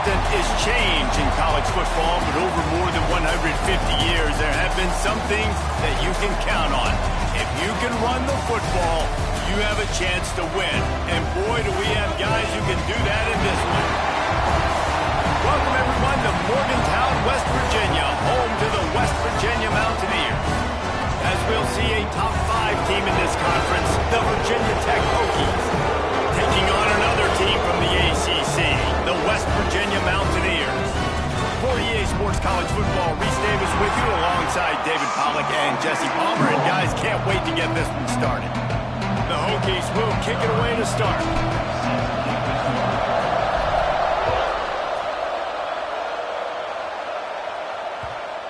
constant is change in college football, but over more than 150 years, there have been some things that you can count on. If you can run the football, you have a chance to win. And boy, do we have guys who can do that in this one. Welcome, everyone, to Morgantown, West Virginia, home to the West Virginia Mountaineers. As we'll see a top 5 team in this conference, the Virginia Tech Hokies, taking on another team from the ACC, the West Virginia Mountaineers. For EA Sports College Football, Reese Davis with you alongside David Pollack and Jesse Palmer. And guys, can't wait to get this one started. The Hokies will kick it away to start.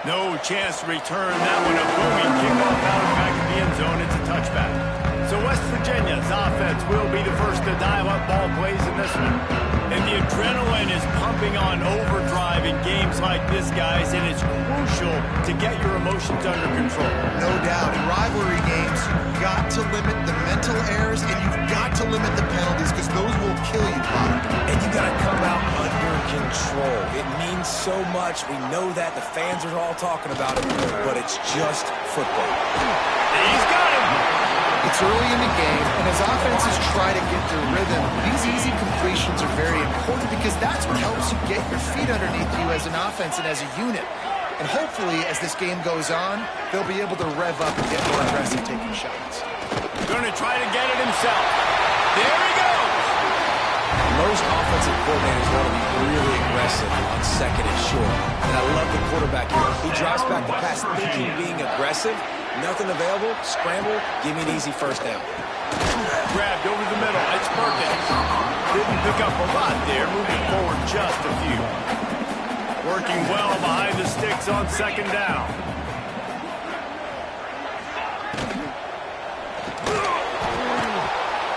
No chance to return that one. A booming kickoff out of the back of the end zone. It's a touchback. So West Virginia's offense will be the first to dial up ball plays in this one. And the adrenaline is pumping on overdrive in games like this, guys, and it's crucial to get your emotions under control. No doubt. In rivalry games, you've got to limit the mental errors, and you've got to limit the penalties, because those will kill you, Potter. And you got to come out under control. It means so much. We know that. The fans are all talking about it, but it's just football. He's got him. It's early in the game, and as offenses try to get their rhythm, these easy completions are very important because that's what helps you get your feet underneath you as an offense and as a unit. And hopefully, as this game goes on, they'll be able to rev up and get more aggressive taking shots. Going to try to get it himself. There he goes. Most offensive coordinators want to be really aggressive on second and short. And I love the quarterback here. He drops back the pass thinking being aggressive. Nothing available, scramble, give me an easy first down. Grabbed over the middle, it's perfect. Didn't pick up a lot there, moving forward just a few. Working well behind the sticks on second down.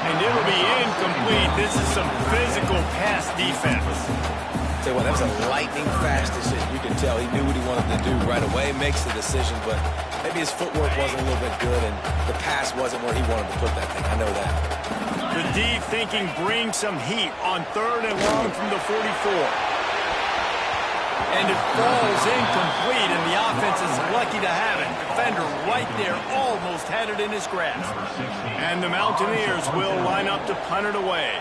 And it'll be incomplete. This is some physical pass defense. Tell you what, that was a lightning-fast decision. You can tell he knew what he wanted to do right away, makes the decision, but maybe his footwork wasn't a little bit good, and the pass wasn't where he wanted to put that thing. I know that. The deep thinking brings some heat on 3rd and long from the 44. And it falls incomplete, and the offense is lucky to have it. Defender right there almost had it in his grasp. And the Mountaineers will line up to punt it away.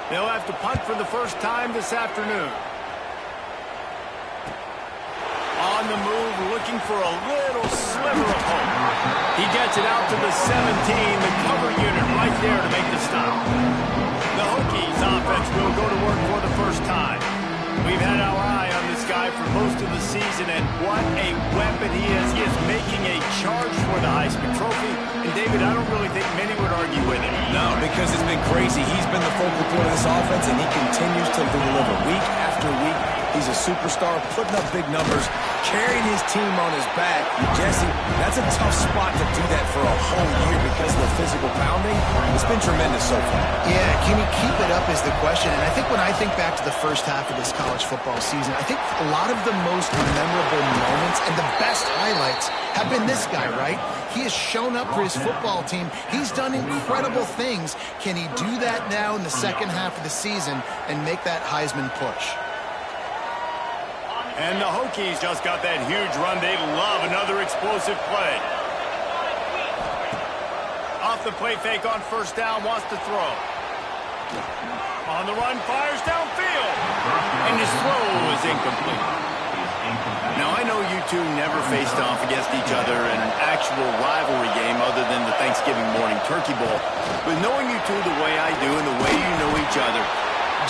They'll have to punt for the first time this afternoon. On the move, looking for a little sliver of hope. He gets it out to the 17, the cover unit right there to make the stop. The Hokies offense will go to work for the first time. We've had our eye on this guy for most of the season, and what a weapon he is. He is making a charge for the Heisman Trophy. And, David, I don't really think many would argue with it. No, because it's been crazy. He's been the focal point of this offense, and he continues to deliver week after week. He's a superstar, putting up big numbers, carrying his team on his back. Jesse, that's a tough spot to do that for a whole year because of the physical pounding. It's been tremendous so far. Yeah, can he keep it up is the question. And I think when I think back to the first half of this college football season, I think a lot of the most memorable moments and the best highlights have been this guy, right? He has shown up for his football team. He's done incredible things. Can he do that now in the second half of the season and make that Heisman push? And the Hokies just got that huge run. They love another explosive play. Off the play fake on first down, wants to throw. On the run, fires downfield. And his throw is incomplete. Now, I know you two never faced off against each other in an actual rivalry game other than the Thanksgiving morning turkey bowl. But knowing you two the way I do and the way you know each other,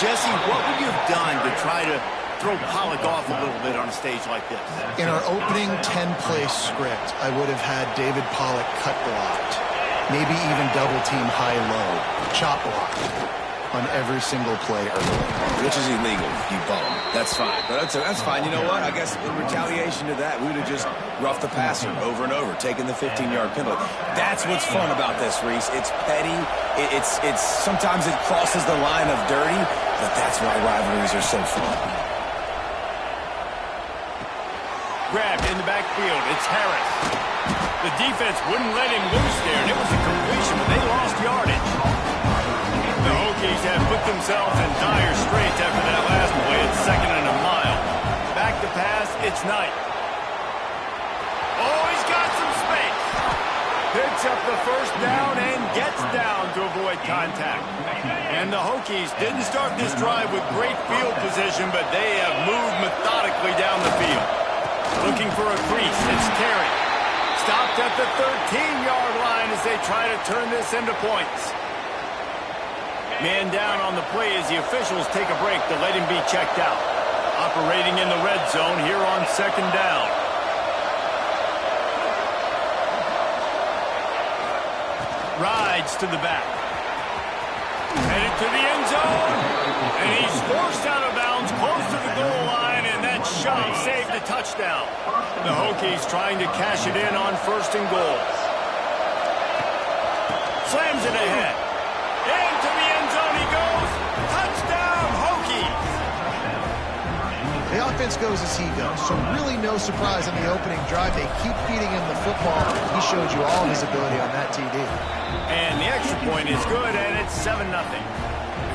Jesse, what would you have done to try to throw Pollack off a little bit on a stage like this? In our opening 10-play script, I would have had David Pollack cut blocked, maybe even double team high-low, chop blocked on every single play early. Which is illegal, you bum. That's fine. But that's fine. You know what? I guess in retaliation to that, we would have just roughed the passer over and over, taking the 15-yard penalty. That's what's fun about this, Reese. It's petty. It's sometimes it crosses the line of dirty, but that's why rivalries are so fun. Grabbed in the backfield. It's Harris. The defense wouldn't let him loose there, and it was a completion, but they lost yardage. The Hokies have put themselves in dire straits after that last play. It's 2nd and 1. It's Knight. Oh, he's got some space. Picks up the first down and gets down to avoid contact. And the Hokies didn't start this drive with great field position, but they have moved methodically down the field. Looking for a crease. It's Terry. Stopped at the 13-yard line as they try to turn this into points. Man down on the play as the officials take a break to let him be checked out. Operating in the red zone here on second down. Rides to the back. Headed to the end zone. And he's forced out of bounds close to the goal line, and that shove saved a touchdown. The Hokies trying to cash it in on first and goal. Slams it ahead. Into the end zone he goes. Touchdown, Hokies. The offense goes as he goes, so really no surprise on the opening drive. They keep feeding him the football. He showed you all of his ability on that TD. And the extra point is good, and it's 7-0. The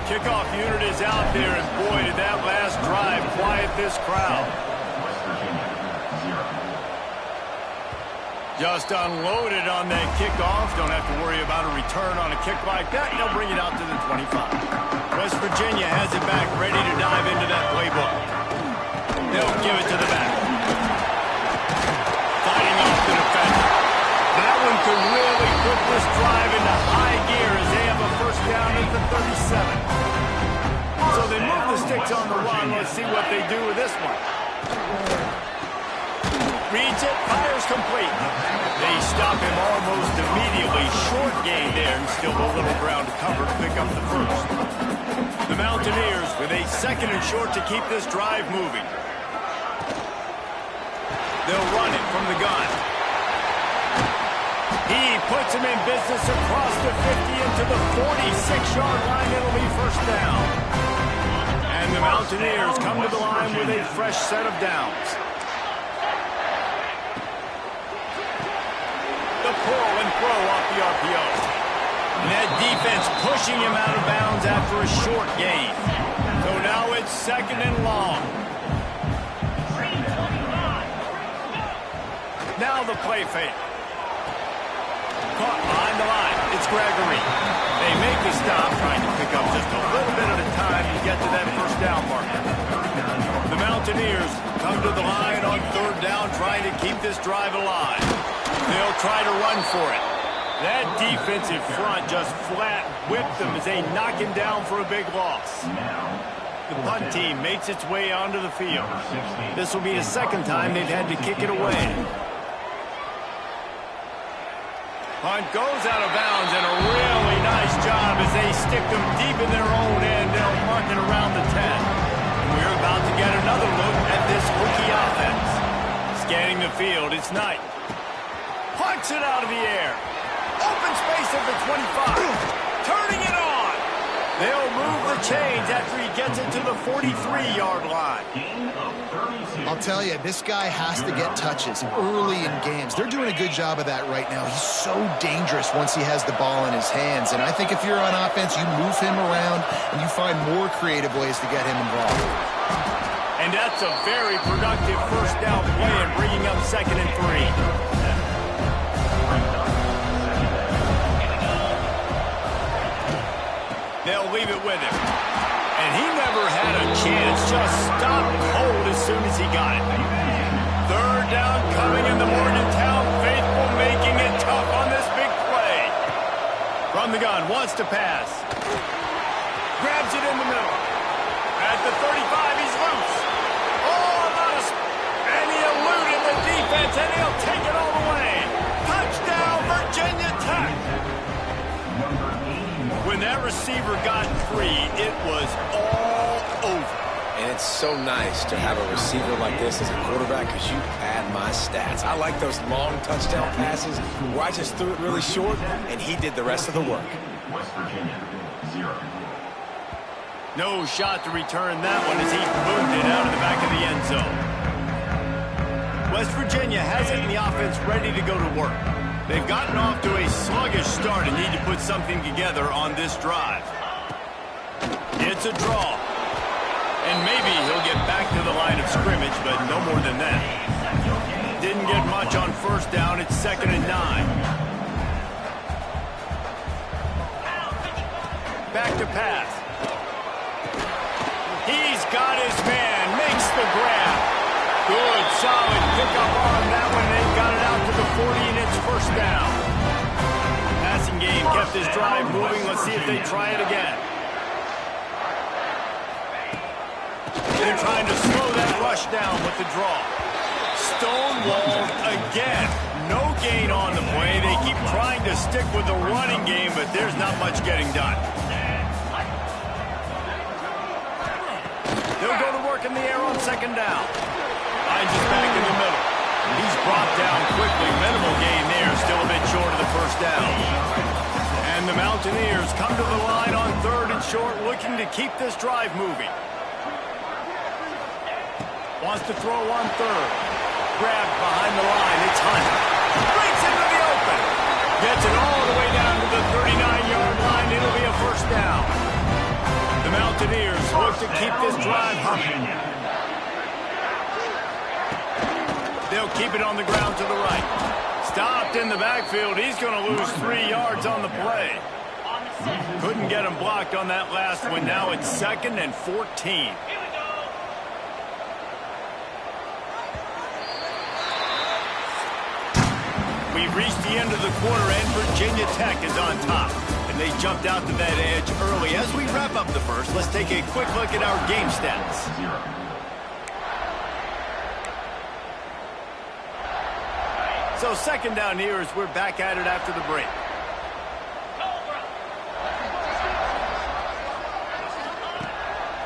kickoff unit is out there, and boy, did that last drive quiet this crowd. Just unloaded on that kickoff. Don't have to worry about a return on a kick like that. They'll bring it out to the 25. West Virginia has it back, ready to dive into that playbook. They'll give it to the back. Fighting off the defender. That one could really put this drive into high gear as they have a first down at the 37. So they move the sticks on the run. Let's see what they do with this one. Reads it, fires complete. They stop him almost immediately. Short gain there, and still a little ground to cover to pick up the first. The Mountaineers with a second and short to keep this drive moving. They'll run it from the gun. He puts him in business across the 50 into the 46-yard line. It'll be first down. And the Mountaineers come to the line with a fresh set of downs. The pull and throw off the RPO. And that defense pushing him out of bounds after a short gain. So now it's second and long. Now the play fake. Caught behind the line. It's Gregory. They make the stop, trying to pick up just a little bit at a time to get to that first down marker. The Mountaineers come to the line on third down, trying to keep this drive alive. They'll try to run for it. That defensive front just flat whipped them as they knock him down for a big loss. The punt team makes its way onto the field. This will be the second time they've had to kick it away. Punt goes out of bounds, and a really nice job as they stick them deep in their own end. They'll mark it around the 10. We're about to get another look at this Hokie offense. Scanning the field, it's Knight. Punts it out of the air. Open space at the 25. Turning it on. They'll move the chains after he gets it to the 43-yard line. I'll tell you, this guy has to get touches early in games. They're doing a good job of that right now. He's so dangerous once he has the ball in his hands. And I think if you're on offense, you move him around and you find more creative ways to get him involved. And that's a very productive first down play and bringing up second and 3. They'll leave it with him. And he never had a chance. Just stopped cold as soon as he got it. Third down coming in the Morgantown faithful, making it tough on this big play. From the gun, wants to pass. Grabs it in the middle. At the 35, he's loose. And he eluded the defense, and he'll take it all the way. Touchdown, Virginia Tech. When that receiver got free, it was all over. And it's so nice to have a receiver like this as a quarterback because you pad my stats. I like those long touchdown passes where I just threw it really short, and he did the rest of the work. West Virginia, 0. No shot to return that one as he boomed it out of the back of the end zone. West Virginia has it in the offense ready to go to work. They've gotten off to a sluggish start and need to put something together on this drive. It's a draw. And maybe he'll get back to the line of scrimmage, but no more than that. Didn't get much on first down. It's 2nd and 9. Back to pass. He's got his man. Makes the grab. Good, solid pickup on that one. They've got it out to the 40, and it's first down. Passing game kept his drive moving. Let's see if they try it again. They're trying to slow that rush down with the draw. Stonewalled again. No gain on the play. They keep trying to stick with the running game, but there's not much getting done. They'll go to work in the air on 2nd down. Hines is back in the middle. He's brought down quickly. Minimal gain there. Still a bit short of the first down. And the Mountaineers come to the line on 3rd and short, looking to keep this drive moving. Wants to throw on 3rd. Grabbed behind the line. It's Hunt. Breaks into the open. Gets it all the way down to the 39-yard line. It'll be a first down. The Mountaineers look to keep this drive humming. They'll keep it on the ground to the right. Stopped in the backfield. He's going to lose 3 yards on the play. Couldn't get him blocked on that last one. Now it's 2nd and 14. We've reached the end of the quarter, and Virginia Tech is on top. And they jumped out to that edge early. As we wrap up the first, let's take a quick look at our game stats. So 2nd down here as we're back at it after the break.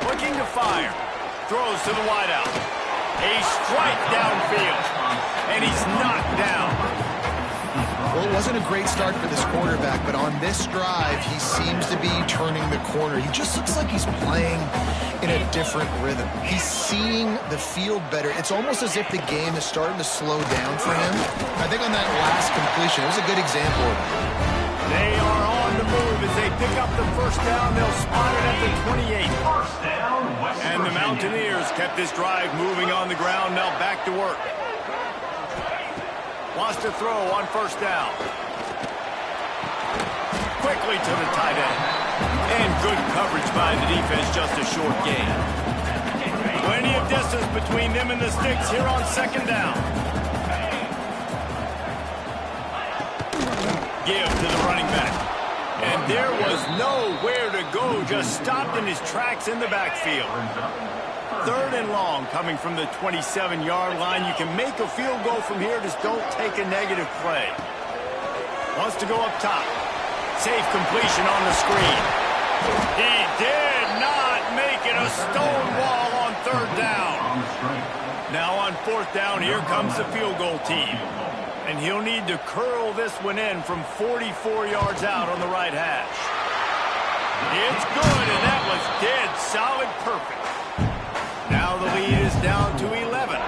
Looking to fire. Throws to the wideout. A strike downfield. And he's knocked down. Well, it wasn't a great start for this quarterback, but on this drive, he seems to be turning the corner. He just looks like he's playing in a different rhythm. He's seeing the field better. It's almost as if the game is starting to slow down for him. I think on that last completion, it was a good example of it. They are on the move as they pick up the first down. They'll spot it at the 28. And the Mountaineers kept this drive moving on the ground. Now back to work. Wants to throw on first down. Quickly to the tight end. And good coverage by the defense, just a short gain. Plenty of distance between them and the sticks here on 2nd down. Give to the running back. And there was nowhere to go, just stopped in his tracks in the backfield. 3rd and long coming from the 27-yard line. You can make a field goal from here, just don't take a negative play. Wants to go up top. Safe completion on the screen. He did not make it. A stone wall on 3rd down. Now on 4th down, here comes the field goal team. And he'll need to curl this one in from 44 yards out on the right hash. It's good, and that was dead solid perfect. Now the lead is down to 11.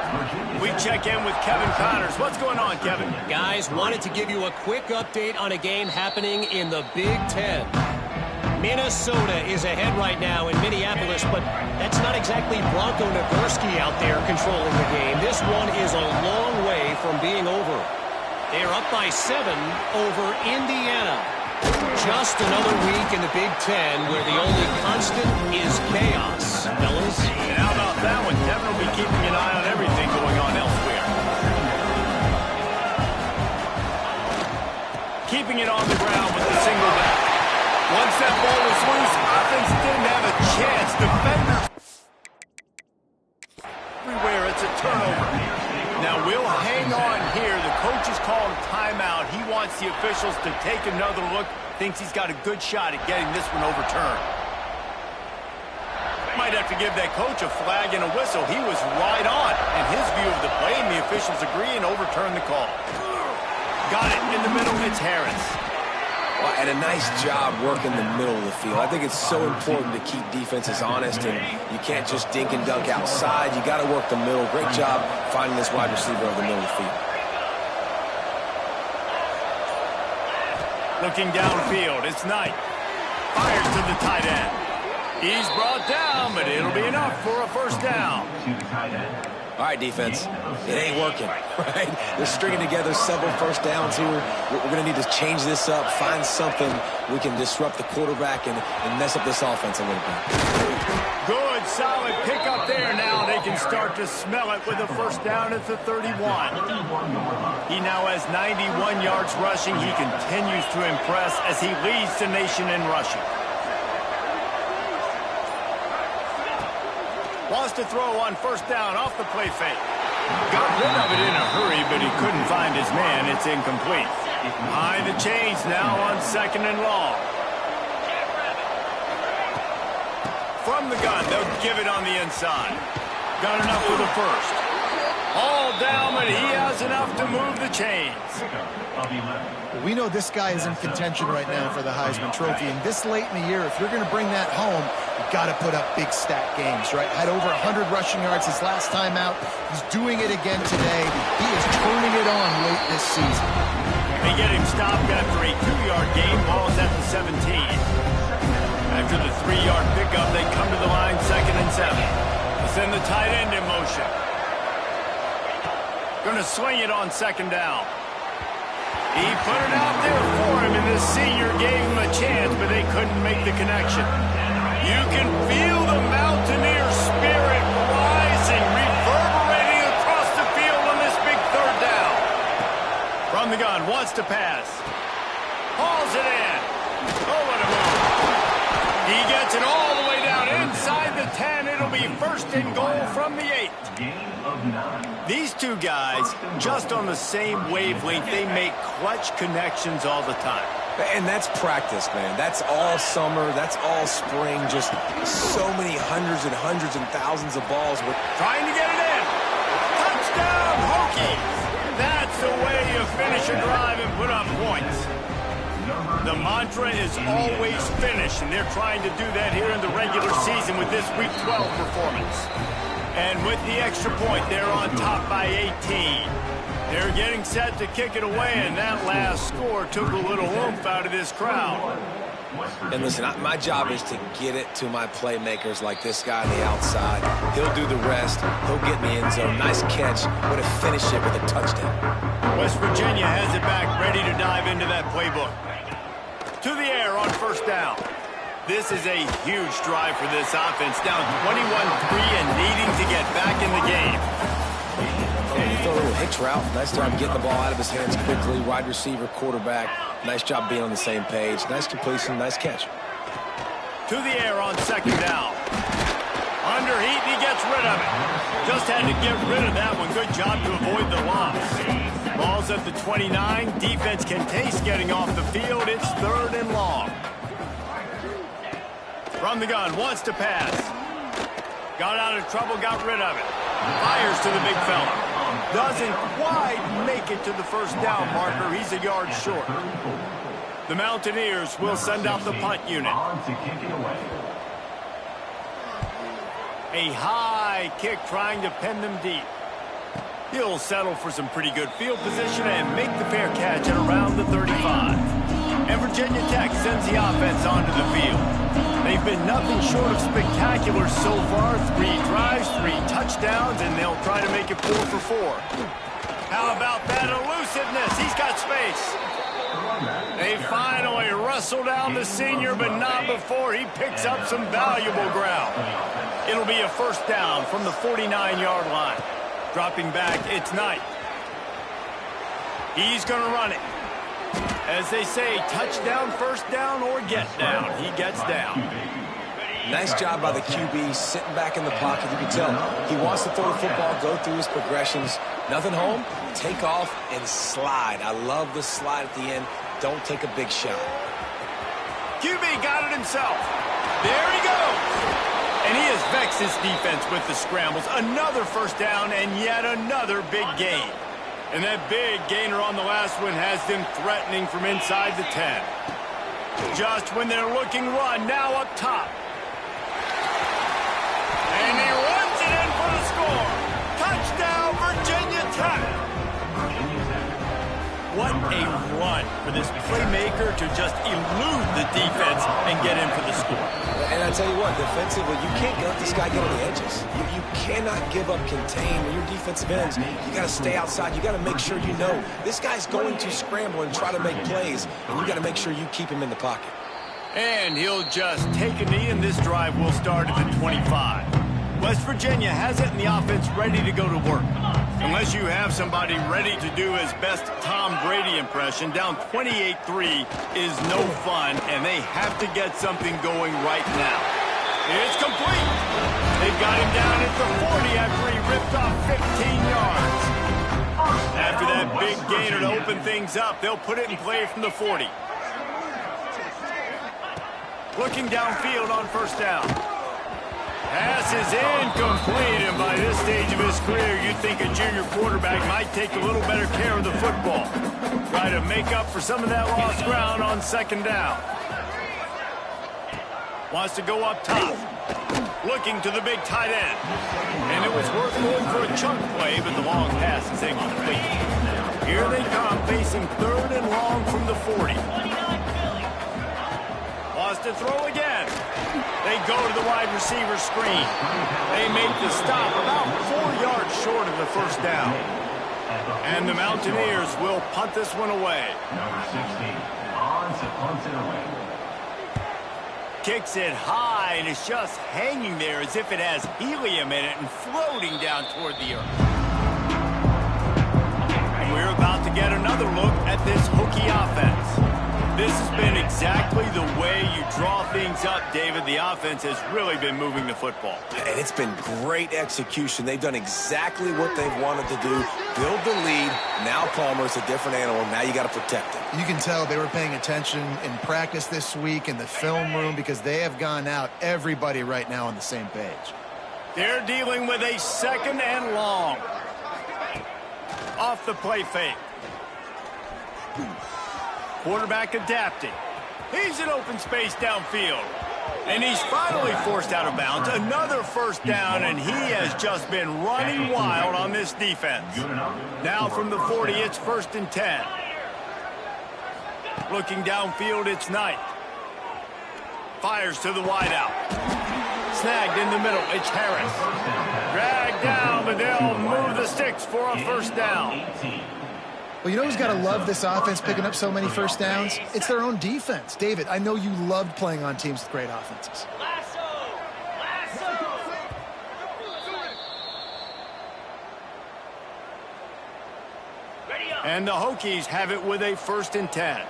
We check in with Kevin Connors. What's going on, Kevin? Guys, wanted to give you a quick update on a game happening in the Big Ten. Minnesota is ahead right now in Minneapolis, but that's not exactly Bronco Nagurski out there controlling the game. This one is a long way from being over. They're up by 7 over Indiana. Just another week in the Big Ten where the only constant is chaos, fellas. And how about that one? Kevin will be keeping an eye on everything going on elsewhere. Keeping it on the ground with the single back. Once that ball was loose, offense didn't have a chance. Defenders everywhere. It's a turnover. Now we'll hang on here. The coach has called a timeout. He wants the officials to take another look. Thinks he's got a good shot at getting this one overturned. Might have to give that coach a flag and a whistle. He was right on in his view of the play, and the officials agree and overturn the call. Got it in the middle. It's Harris. Well, and a nice job working the middle of the field. I think it's so important to keep defenses honest, and you can't just dink and dunk outside. You got to work the middle. Great job finding this wide receiver over the middle of the field. Looking downfield, it's Knight. Fires to the tight end. He's brought down, but it'll be enough for a first down. All right, defense, it ain't working, right? They're stringing together several first downs here. We're going to need to change this up, find something we can disrupt the quarterback and mess up this offense a little bit. Good, solid pickup there. Now they can start to smell it with a first down at the 31. He now has 91 yards rushing. He continues to impress as he leads the nation in rushing. Wants to throw on first down off the play fake. Got rid of it in a hurry, but he couldn't find his man. It's incomplete. Behind the chains now on 2nd and long. From the gun, they'll give it on the inside. Got enough for the first. All down, but he has enough to move the chains. We know this guy is in contention right now for the Heisman Trophy, and this late in the year, if you're going to bring that home, you've got to put up big stat games, right? Had over 100 rushing yards his last time out. He's doing it again today. He is turning it on late this season. They get him stopped after a 2-yard gain. Ball's at the 17. After the 3-yard pickup, they come to the line, 2nd and 7. They'll send the tight end in motion. Going to swing it on 2nd down. He put it out there for him, and the senior gave him a chance, but they couldn't make the connection. You can feel the Mountaineer spirit rising, reverberating across the field on this big 3rd down. From the gun, wants to pass. Hauls it in. Oh, what a move. He gets it all the way down inside the 10. It'll be 1st and goal from the 8. These two guys, just on the same wavelength, they make clutch connections all the time. And that's practice, man. That's all summer. That's all spring. Just so many hundreds and thousands of balls. Trying to get it in. Touchdown, Hokies. That's the way you finish a drive and put up points. The mantra is always finish, and they're trying to do that here in the regular season with this Week 12 performance. And with the extra point, they're on top by 18. They're getting set to kick it away, and that last score took a little oomph out of this crowd. And listen, my job is to get it to my playmakers like this guy on the outside. He'll do the rest. He'll get in the end zone. Nice catch. Way to finish it with a touchdown. West Virginia has it back, ready to dive into that playbook. To the air on first down. This is a huge drive for this offense. Down 21-3 and needing to get back in the game. And you throw a little hitch route. Nice job getting the ball out of his hands quickly. Wide receiver, quarterback. Nice job being on the same page. Nice completion, nice catch. To the air on 2nd down. Under heat, he gets rid of it. Just had to get rid of that one. Good job to avoid the loss. Ball's at the 29. Defense can taste getting off the field. It's 3rd and long. From the gun, wants to pass. Got out of trouble, got rid of it. Fires to the big fella. Doesn't quite make it to the first down marker. He's a yard short. The Mountaineers will send out the punt unit. A high kick trying to pin them deep. He'll settle for some pretty good field position and make the fair catch at around the 35. And Virginia Tech sends the offense onto the field. They've been nothing short of spectacular so far. 3 drives, 3 touchdowns, and they'll try to make it 4 for 4. How about that elusiveness? He's got space. They finally wrestle down the senior, but not before he picks up some valuable ground. It'll be a first down from the 49-yard line. Dropping back, it's Knight. He's going to run it. As they say, touchdown, first down, or get down. He gets down. Nice job by the QB, sitting back in the pocket. You can tell he wants to throw the football, go through his progressions. Nothing home, take off, and slide. I love the slide at the end. Don't take a big shot. QB got it himself. There he goes. And he has vexed his defense with the scrambles. Another first down and yet another big gain. And that big gainer on the last one has them threatening from inside the 10. Just when they're looking run, now up top. And he runs it in for the score. Touchdown, Virginia Tech. What a run for this playmaker to just elude the defense and get in for the score. And I tell you what, defensively, you can't let this guy get on the edges. You cannot give up contain when you're defensive ends. You got to stay outside. You got to make sure you know this guy's going to scramble and try to make plays, and you got to make sure you keep him in the pocket. And he'll just take a knee, and this drive will start at the 25. West Virginia has it, and the offense ready to go to work. Unless you have somebody ready to do his best Tom Brady impression, down 28-3 is no fun, and they have to get something going right now. It's complete. They got him down at the 40 after he ripped off 15 yards. After that big gainer to open things up, they'll put it in play from the 40. Looking downfield on first down. Pass is incomplete, and by this stage of his career, you'd think a junior quarterback might take a little better care of the football. Try to make up for some of that lost ground on second down. Wants to go up top. Looking to the big tight end. And it was worth going for a chunk play, but the long pass is incomplete. Here they come, facing third and long from the 40. Wants to throw again. They go to the wide receiver screen. They make the stop about 4 yards short of the first down. And the Mountaineers will punt this one away. Number 16, on to punt it away. Kicks it high, and it's just hanging there as if it has helium in it and floating down toward the earth. And we're about to get another look at this Hokie offense. This has been exactly the way you draw things up, David. The offense has really been moving the football. And it's been great execution. They've done exactly what they've wanted to do. Build the lead. Now Palmer's a different animal. Now you got to protect it. You can tell they were paying attention in practice this week in the film room because they have gone out, everybody right now on the same page. They're dealing with a second and long. Off the play fake. Quarterback adapting. He's in open space downfield. And he's finally forced out of bounds. Another first down, and he has just been running wild on this defense. Now from the 40, it's 1st and 10. Looking downfield, it's Knight. Fires to the wideout. Snagged in the middle, it's Harris. Dragged down, but they'll move the sticks for a first down. Well, you know who's got to love this offense picking up so many first downs? It's their own defense. David, I know you loved playing on teams with great offenses. And the Hokies have it with a 1st and 10.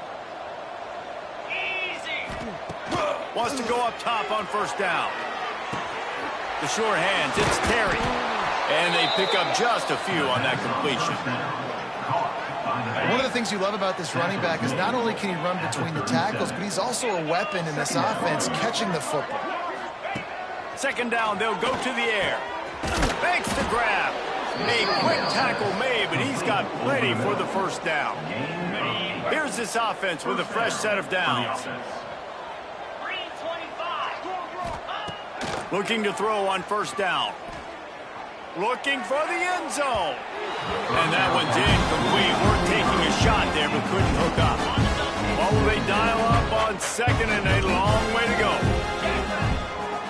Wants to go up top on first down. The sure hands, it's Terry. And they pick up just a few on that completion. One of the things you love about this running back is not only can he run between the tackles, but he's also a weapon in this offense catching the football. Second down, they'll go to the air. Banks to grab. A quick tackle made, but he's got plenty for the first down. Here's this offense with a fresh set of downs. Looking to throw on first down. Looking for the end zone. And that one's incomplete. We're taking a shot there, but couldn't hook up. Well, will they dial up on second, and a long way to go.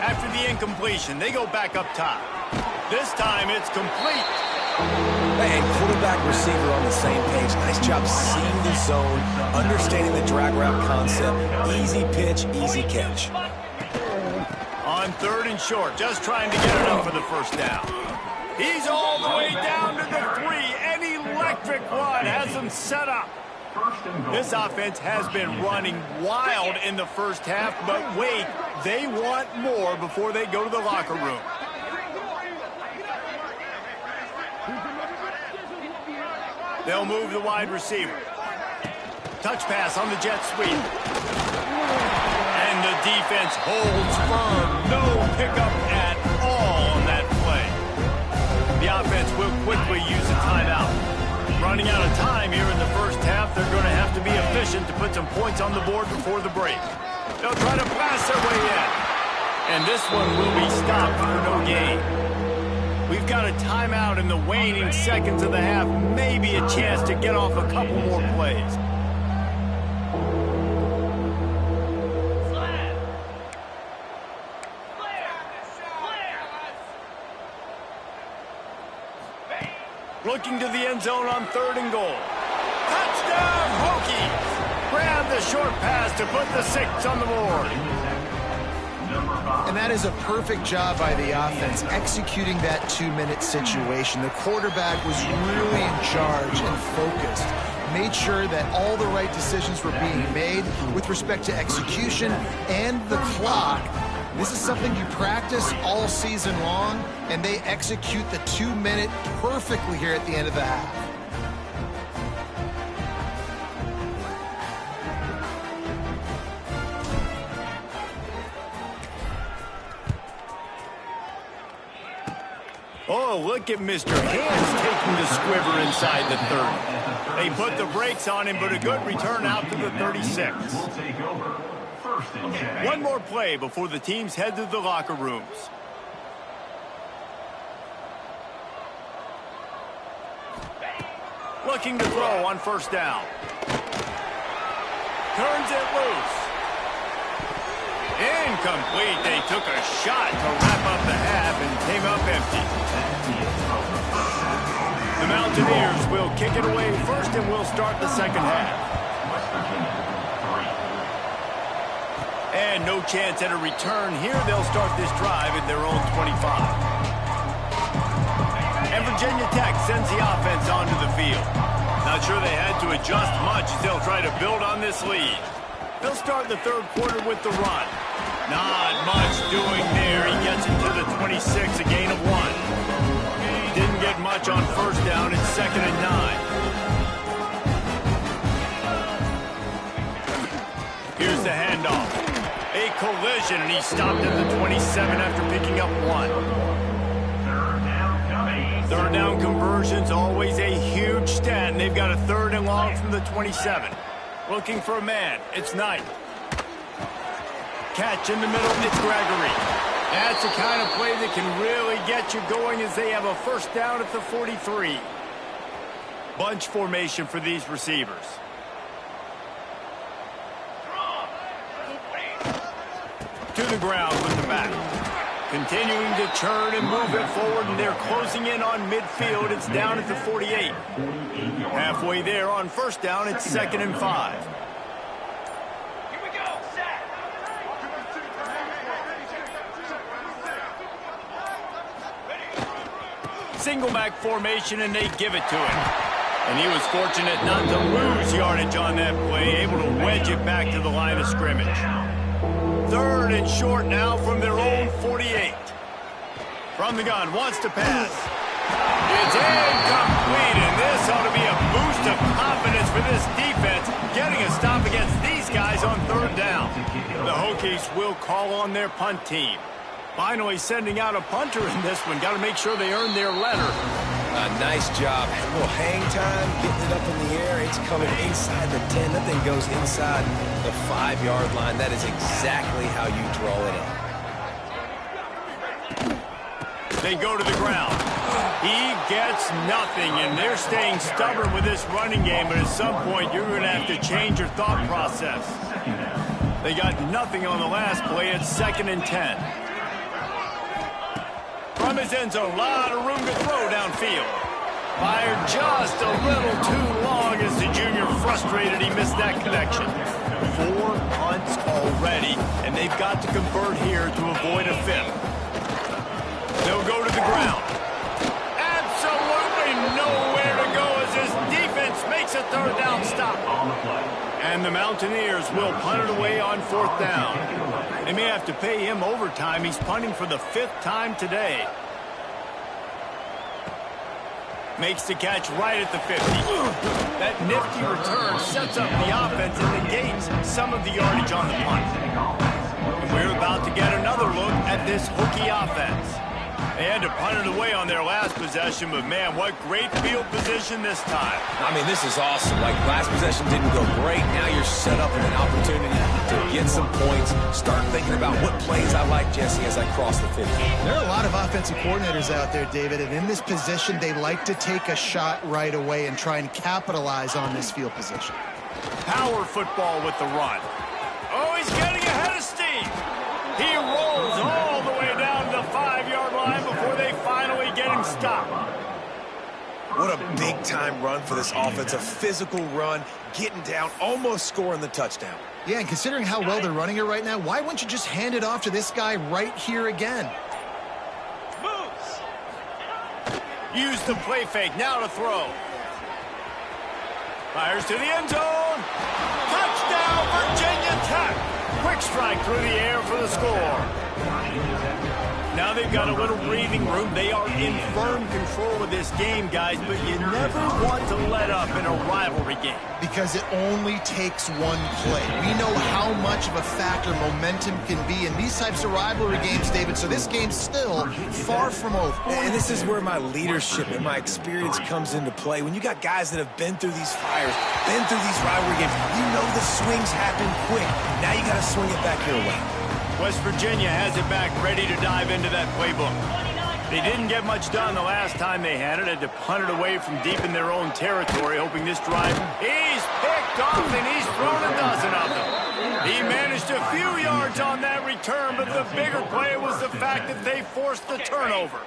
After the incompletion, they go back up top. This time, it's complete. Hey, quarterback, receiver on the same page. Nice job seeing the zone, understanding the drag route concept. Easy pitch, easy catch. On 3rd and short, just trying to get it up for the first down. He's all the way down to the 3. An electric run has him set up. This offense has been running wild in the first half, but wait, they want more before they go to the locker room. They'll move the wide receiver. Touch pass on the jet sweep. And the defense holds firm. No pickup at all on that play. The offense will quickly use a timeout. Running out of time here in the first half, they're going to have to be efficient to put some points on the board before the break. They'll try to pass their way in. And this one will be stopped for no gain. We've got a timeout in the waning seconds of the half. Maybe a chance to get off a couple more plays. Looking to the end zone on 3rd and goal. Touchdown, Hokies! Grab the short pass to put the 6 on the board. And that is a perfect job by the offense, executing that 2-minute situation. The quarterback was really in charge and focused. Made sure that all the right decisions were being made with respect to execution and the clock. This is something you practice all season long, and they execute the 2-minute perfectly here at the end of the half. Oh, look at Mr. Hands taking the squiver inside the 30. They put the brakes on him, but a good return out to the 36. One more play before the teams head to the locker rooms. Looking to throw on 1st down. Turns it loose. Incomplete. They took a shot to wrap up the half and came up empty. The Mountaineers will kick it away first, and we'll start the 2nd half. And no chance at a return here. They'll start this drive at their own 25. And Virginia Tech sends the offense onto the field. Not sure they had to adjust much as they'll try to build on this lead. They'll start the 3rd quarter with the run. Not much doing there. He gets it to the 26, a gain of 1. Didn't get much on 1st down. It's 2nd and 9. Here's the handoff. A collision, and he stopped at the 27 after picking up 1. 3rd down conversions, always a huge stat, and they've got a 3rd and long from the 27. Looking for a man. It's Knight. Catch in the middle. It's Gregory. That's the kind of play that can really get you going as they have a 1st down at the 43. Bunch formation for these receivers. To the ground with the back. Continuing to turn and move it forward, and they're closing in on midfield. It's down at the 48. Halfway there on 1st down, it's 2nd and 5. Single back formation, and they give it to him. And he was fortunate not to lose yardage on that play, able to wedge it back to the line of scrimmage. 3rd and short now from their own 48. From the gun, wants to pass. It's incomplete, and this ought to be a boost of confidence for this defense, getting a stop against these guys on 3rd down. The Hokies will call on their punt team. Finally sending out a punter in this one. Got to make sure they earn their letter. Nice job. A little hang time, getting it up in the air. It's coming inside the 10. That thing goes inside the 5-yard line. That is exactly how you draw it up. They go to the ground. He gets nothing, and they're staying stubborn with this running game, but at some point you're going to have to change your thought process. They got nothing on the last play. It's 2nd and 10. From his end zone, a lot of room to throw downfield. Fired just a little too long as the junior frustrated. He missed that connection. 4 punts already, and they've got to convert here to avoid a 5th. They'll go to the ground. Absolutely nowhere to go as his defense makes a 3rd down stop. And the Mountaineers will punt it away on 4th down. They may have to pay him overtime. He's punting for the 5th time today. Makes the catch right at the 50. That nifty return sets up the offense and negates some of the yardage on the punt. And we're about to get another look at this Hokie offense. They had to punt it away on their last possession, but man, what great field position this time. I mean, this is awesome. Like, last possession didn't go great. Now you're set up with an opportunity to get some points. Start thinking about what plays I like, Jesse, as I cross the 50. There are a lot of offensive coordinators out there, David, and in this position, they like to take a shot right away and try and capitalize on this field position. Power football with the run. Oh, he's getting ahead of steam. He rolls all the way down to the 5-yard line before they finally get him stopped. What a big-time run for this offense. A physical run, getting down, almost scoring the touchdown. Yeah, and considering how well they're running it right now, why wouldn't you just hand it off to this guy right here again? Moves. Use the play fake. Now to throw. Fires to the end zone. Touchdown, Virginia Tech. Quick strike through the air for the score. Now they've got a little breathing room. They are in firm control of this game, guys, but you never want to let up in a rivalry game. Because it only takes one play. We know how much of a factor momentum can be in these types of rivalry games, David, so this game's still far from over. And this is where my leadership and my experience comes into play. When you got guys that have been through these fires, been through these rivalry games, you know the swings happen quick. Now you got to swing it back your way. West Virginia has it back, ready to dive into that playbook. They didn't get much done the last time they had it. Had to punt it away from deep in their own territory, hoping this drive. He's picked off, and he's thrown a dozen of them. He managed a few yards on that return, but the bigger play was the fact that they forced the turnover.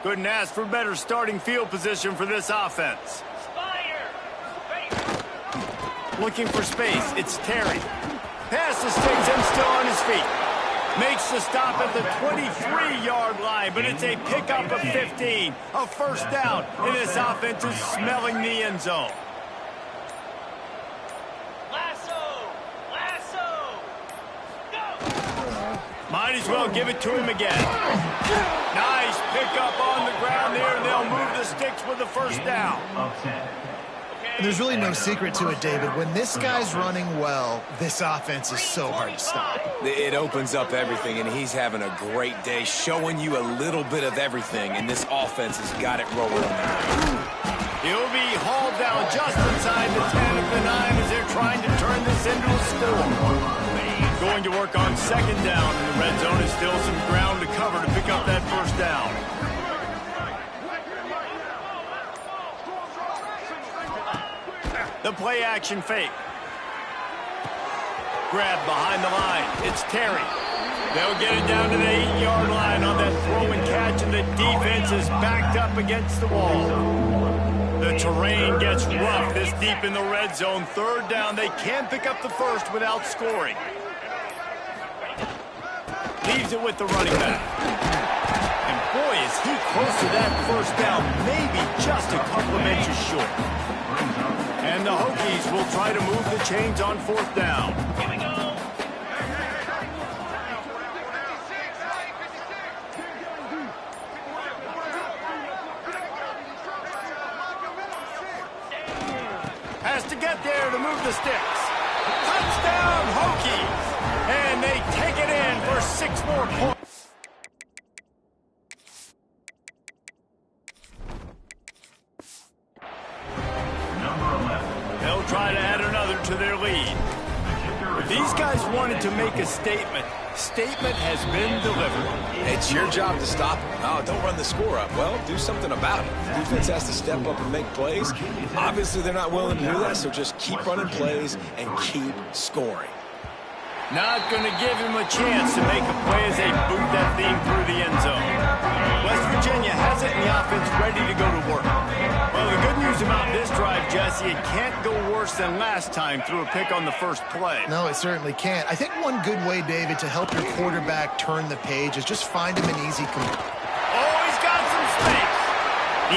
Couldn't ask for better starting field position for this offense. Looking for space, it's Terry. Passes takes him still on his feet. Makes the stop at the 23-yard line, but it's a pickup of 15. A first down, and this offense is smelling the end zone. Lasso! Go! Might as well give it to him again. Nice pickup on the ground there, and they'll move the sticks with the first down. There's really no secret to it, David. When this guy's running well, this offense is so hard to stop. It opens up everything, and he's having a great day, showing you a little bit of everything, and this offense has got it rolling on the ground. He'll be hauled down just inside the 10 of the 9 as they're trying to turn this into a score. Going to work on second down, and the red zone is still some ground to cover to pick up that first down. The play action fake. Grab behind the line. It's Terry. They'll get it down to the 8-yard line on that throw and catch, and the defense is backed up against the wall. The terrain gets rough this deep in the red zone. Third down. They can pick up the first without scoring. Leaves it with the running back. And boy, is he close to that first down. Maybe just a couple of inches short. And the Hokies will try to move the chains on fourth down. Here we go. Has to get there to move the sticks. Touchdown, Hokies! And they take it in for 6 more points. They'll try to add another to their lead. These guys wanted to make a statement. Statement has been delivered. It's your job to stop them. Oh, don't run the score up. Well, do something about it. The defense has to step up and make plays. Obviously, they're not willing to do that, so just keep running plays and keep scoring. Not going to give him a chance to make a play as they boot that thing through the end zone. West Virginia has it, and the offense ready to go to work. Well, the good news about this drive, Jesse, it can't go worse than last time through a pick on the first play. No, it certainly can't. I think one good way, David, to help your quarterback turn the page is just find him an easy complete. Oh, he's got some space.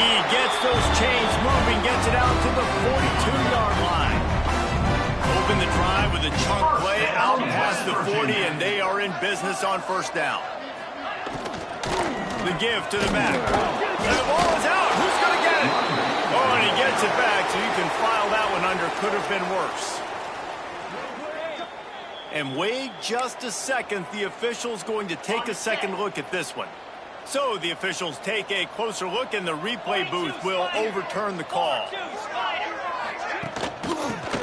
He gets those chains moving, gets it out to the 42-yard line. Open the drive with a chunk play out past the 40, and they are in business on first down. The give to the back. And the ball is out. Who's going to get it? Oh, and he gets it back, so you can file that one under. Could have been worse. And wait just a second. The official's going to take a second look at this one. So the officials take a closer look, and the replay booth will overturn the call.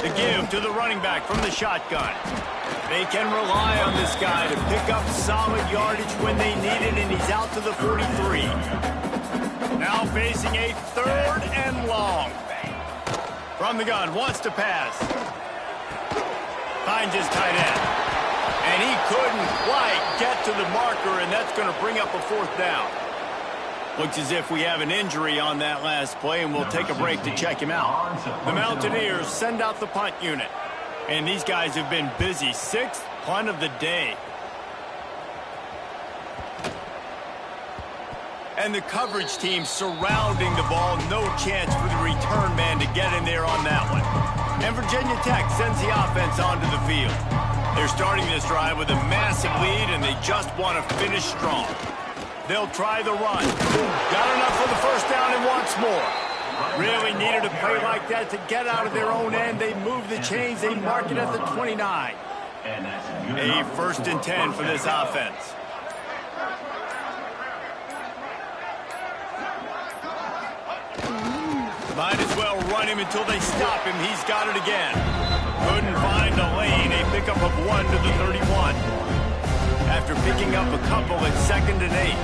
The give to the running back from the shotgun. They can rely on this guy to pick up solid yardage when they need it, and he's out to the 43. Now facing a 3rd and long. From the gun, wants to pass. Finds his tight end. And he couldn't quite get to the marker, and that's going to bring up a 4th down. Looks as if we have an injury on that last play, and we'll take a break to check him out. The Mountaineers send out the punt unit. And these guys have been busy. 6th punt of the day. And the coverage team surrounding the ball. No chance for the return man to get in there on that one. And Virginia Tech sends the offense onto the field. They're starting this drive with a massive lead, and they just want to finish strong. They'll try the run. Got enough for the 1st down and wants more. Really needed a play like that to get out of their own end. They move the chains. They mark it at the 29. A 1st and 10 for this offense. Might as well run him until they stop him. He's got it again. Couldn't find a lane. A pickup of 1 to the 31. After picking up a couple at 2nd and 8.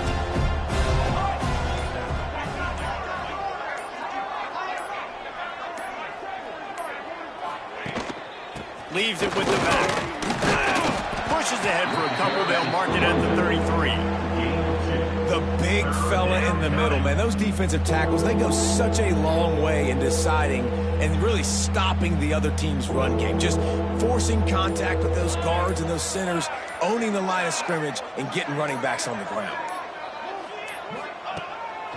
Leaves it with the back. Pushes ahead for a couple. They'll mark it at the 33. The big fella in the middle, man. Those defensive tackles, they go such a long way in deciding and really stopping the other team's run game. Just forcing contact with those guards and those centers, owning the line of scrimmage, and getting running backs on the ground.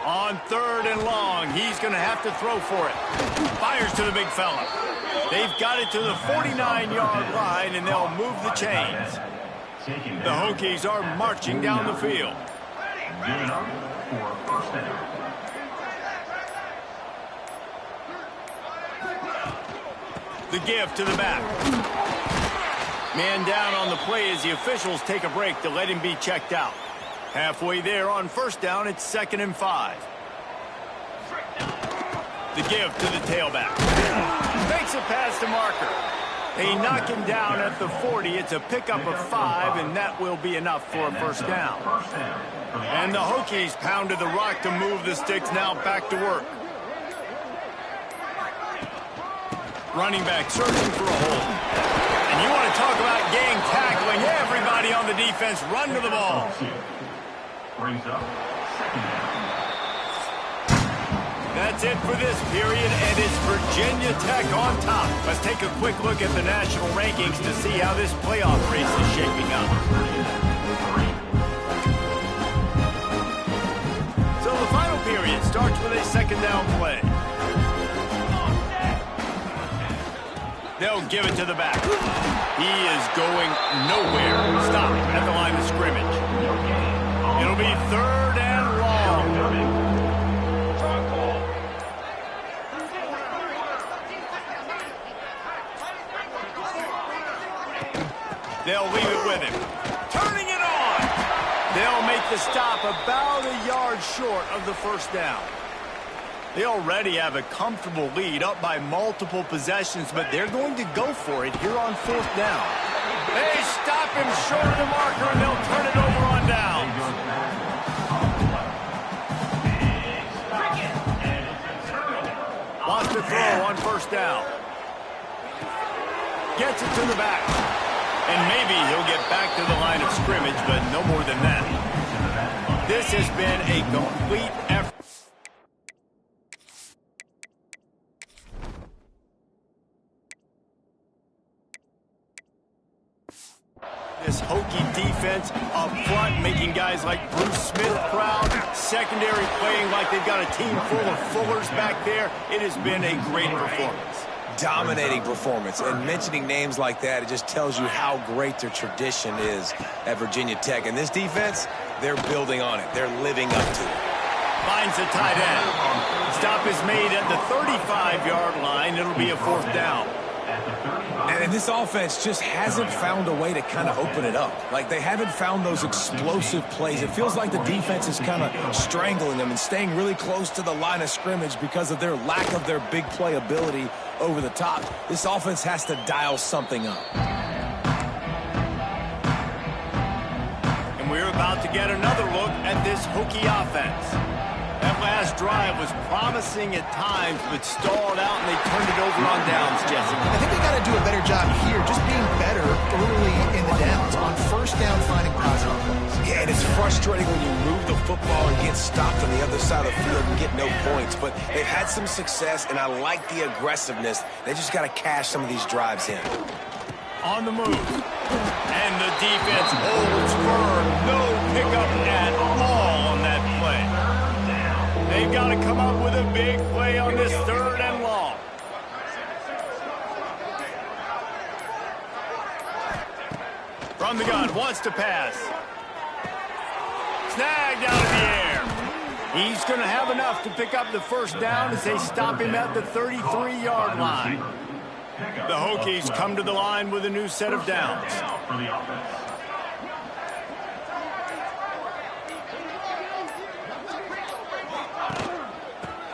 On 3rd and long, he's going to have to throw for it. Fires to the big fella. They've got it to the 49-yard line, and they'll move the chains. The Hokies are marching down the field. Giving up for a 1st down. The give to the back. Man down on the play as the officials take a break to let him be checked out. Halfway there on 1st down, it's 2nd and 5. The give to the tailback. Makes a pass to Marker. They knock him down at the 40. It's a pickup of 5, and that will be enough for a 1st down. And the Hokies pounded the rock to move the sticks. Now back to work. Running back searching for a hole. And you want to talk about gang tackling. Everybody on the defense run to the ball. Brings up 2nd down. That's it for this period, and it's Virginia Tech on top. Let's take a quick look at the national rankings to see how this playoff race is shaping up. So the final period starts with a 2nd down play. They'll give it to the back. He is going nowhere. Stop at the line of scrimmage. It'll be 3rd and long. They'll leave it with him. Turning it on. They'll make the stop about a yard short of the 1st down. They already have a comfortable lead, up by multiple possessions, but they're going to go for it here on 4th down. They stop him short of the marker, and they'll turn it over on down. Wants to throw on 1st down. Gets it to the back. And maybe he'll get back to the line of scrimmage, but no more than that. This has been a complete effort. This Hokie defense up front, making guys like Bruce Smith proud. Secondary playing like they've got a team full of Fullers back there. It has been a great performance. Dominating performance, and mentioning names like that, it just tells you how great their tradition is at Virginia Tech. And this defense, they're building on it. They're living up to it. Finds a tight end. Stop is made at the 35-yard line. It'll be a 4th down. And this offense just hasn't found a way to kind of open it up. Like, they haven't found those explosive plays. It feels like the defense is kind of strangling them and staying really close to the line of scrimmage because of their lack of their big play ability over the top. This offense has to dial something up. And we're about to get another look at this Hokie offense. That last drive was promising at times, but stalled out, and they turned it over on downs, Jesse. I think they got to do a better job here, just being better early in the downs. On first down, finding positive plays. Yeah, and it's frustrating when you move the football and get stopped on the other side of the field and get no points. But they've had some success, and I like the aggressiveness. They just got to cash some of these drives in. On the move. And the defense holds firm. No pickup at all on that play. They've got to come up with a big play on this 3rd and long. From the gun, wants to pass. Snagged out of the air. He's going to have enough to pick up the first down as they stop him at the 33-yard line. The Hokies come to the line with a new set of downs.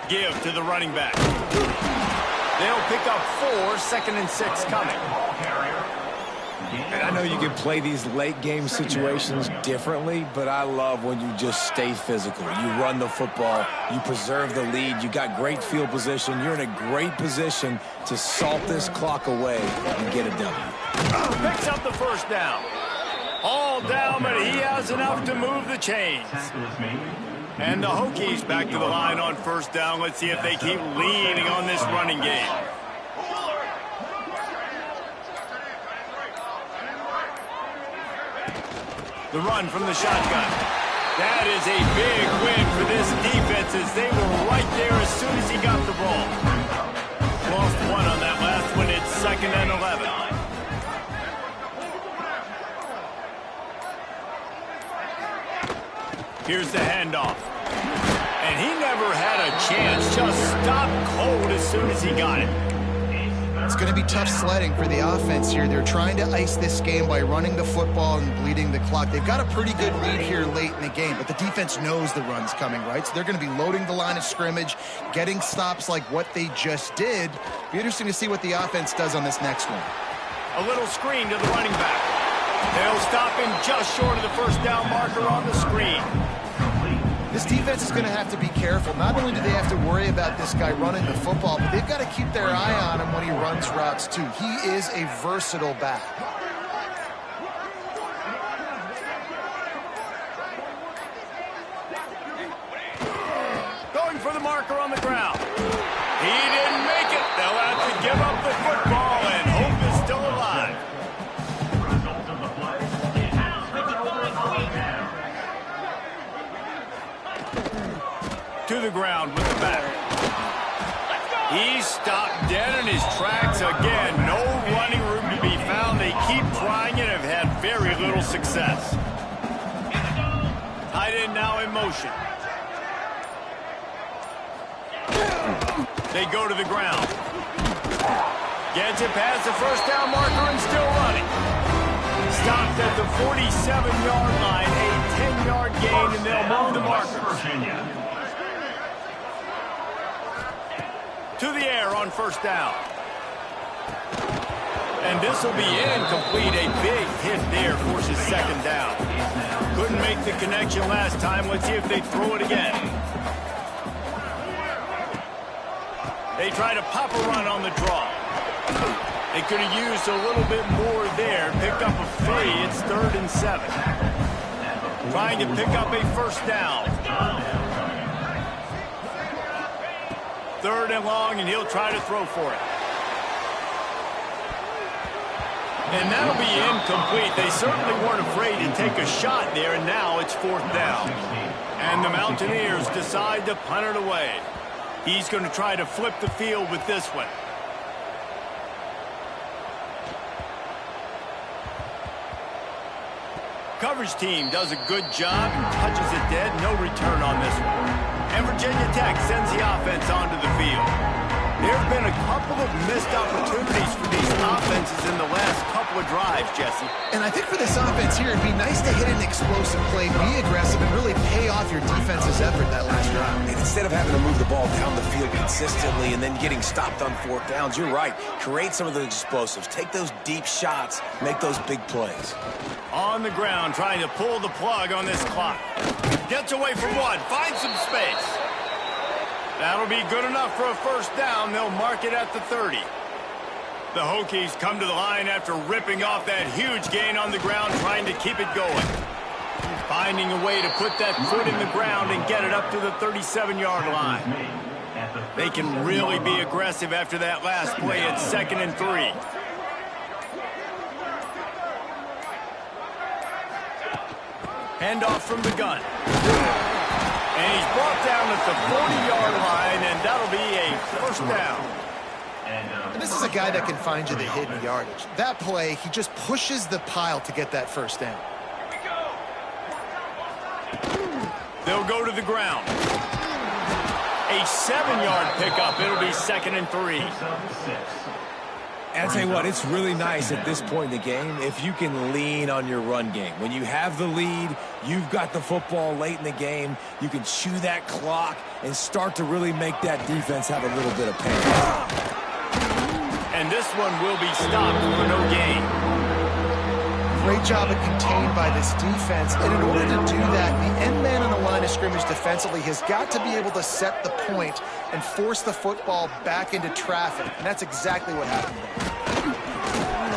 Give to the running back. They'll pick up 4, 2nd and 6 coming. And I know you can play these late game situations differently, but I love when you just stay physical. You run the football, you preserve the lead, you got great field position, you're in a great position to salt this clock away and get a W. Picks up the first down. All down, but he has enough to move the chains. And the Hokies back to the line on first down. Let's see if they keep leaning on this running game. The run from the shotgun. That is a big win for this defense as they were right there as soon as he got the ball. Lost 1 on that last one. It's 2nd and 11. Here's the handoff. And he never had a chance. Just stopped cold as soon as he got it. It's going to be tough sledding for the offense here. They're trying to ice this game by running the football and bleeding the clock. They've got a pretty good lead here late in the game, but the defense knows the run's coming, right? So they're going to be loading the line of scrimmage, getting stops like what they just did. Be interesting to see what the offense does on this next one. A little screen to the running back. They'll stop him just short of the first down marker on the screen. This defense is going to have to be careful. Not only do they have to worry about this guy running the football, but they've got to keep their eye on him when he runs routes too. He is a versatile back. Going for the marker on the ground. He didn't make it. They'll have to give up the football, and hope is still alive. To the ground with the back. He's stopped dead in his tracks again. No running room to be found. They keep trying and have had very little success. Tight end now in motion. They go to the ground. Gets it past the first down marker and still running. Stopped at the 47-yard line. A 10-yard gain, and they'll move the markers. To the air on first down. And this will be incomplete. A big hit there forces 2nd down. Couldn't make the connection last time. Let's see if they throw it again. They try to pop a run on the draw. They could have used a little bit more there. Picked up a free. It's 3rd and 7. Trying to pick up a first down. 3rd and long, and he'll try to throw for it. And that'll be incomplete. They certainly weren't afraid to take a shot there, and now it's 4th down. And the Mountaineers decide to punt it away. He's going to try to flip the field with this one. Coverage team does a good job and touches it dead. No return on this one. And Virginia Tech sends the offense onto the field. There have been a couple of missed opportunities for these offenses in the last couple of drives, Jesse. And I think for this offense here, it'd be nice to hit an explosive play, be aggressive, and really pay off your defense's effort that last drive. And instead of having to move the ball down the field consistently and then getting stopped on fourth downs, you're right. Create some of those explosives. Take those deep shots. Make those big plays. On the ground, trying to pull the plug on this clock. Gets away from one. Finds some space. That'll be good enough for a first down. They'll mark it at the 30. The Hokies come to the line after ripping off that huge gain on the ground, trying to keep it going. Finding a way to put that foot in the ground and get it up to the 37-yard line. They can really be aggressive after that last play at 2nd and 3. Handoff from the gun. And he's brought down at the 40-yard line, and that'll be a first down. And this is a guy that can find you the hidden yardage. That play, he just pushes the pile to get that first down. They'll go to the ground. A 7-yard pickup. It'll be 2nd and 3. And I'll tell you what, it's really nice at this point in the game if you can lean on your run game. When you have the lead, you've got the football late in the game, you can chew that clock and start to really make that defense have a little bit of pain. And this one will be stopped for no gain. Great job of contained by this defense. And in order to do that, the end man on the line of scrimmage defensively has got to be able to set the point and force the football back into traffic. And that's exactly what happened there.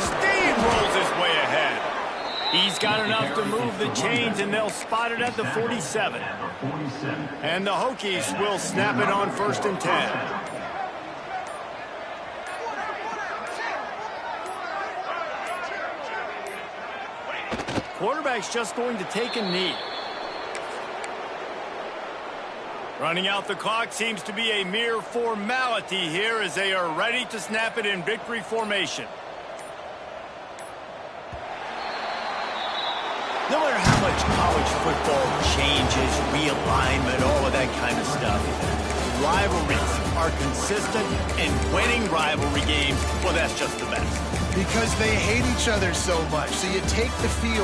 Steve rolls his way ahead. He's got enough to move the chains, and they'll spot it at the 47. And the Hokies will snap it on 1st and 10. Quarterback's just going to take a knee. Running out the clock seems to be a mere formality here as they are ready to snap it in victory formation. No matter how much college football changes, realignment, all of that kind of stuff, rivalries are consistent, and winning rivalry games, well, that's just the best. Because they hate each other so much. So you take the field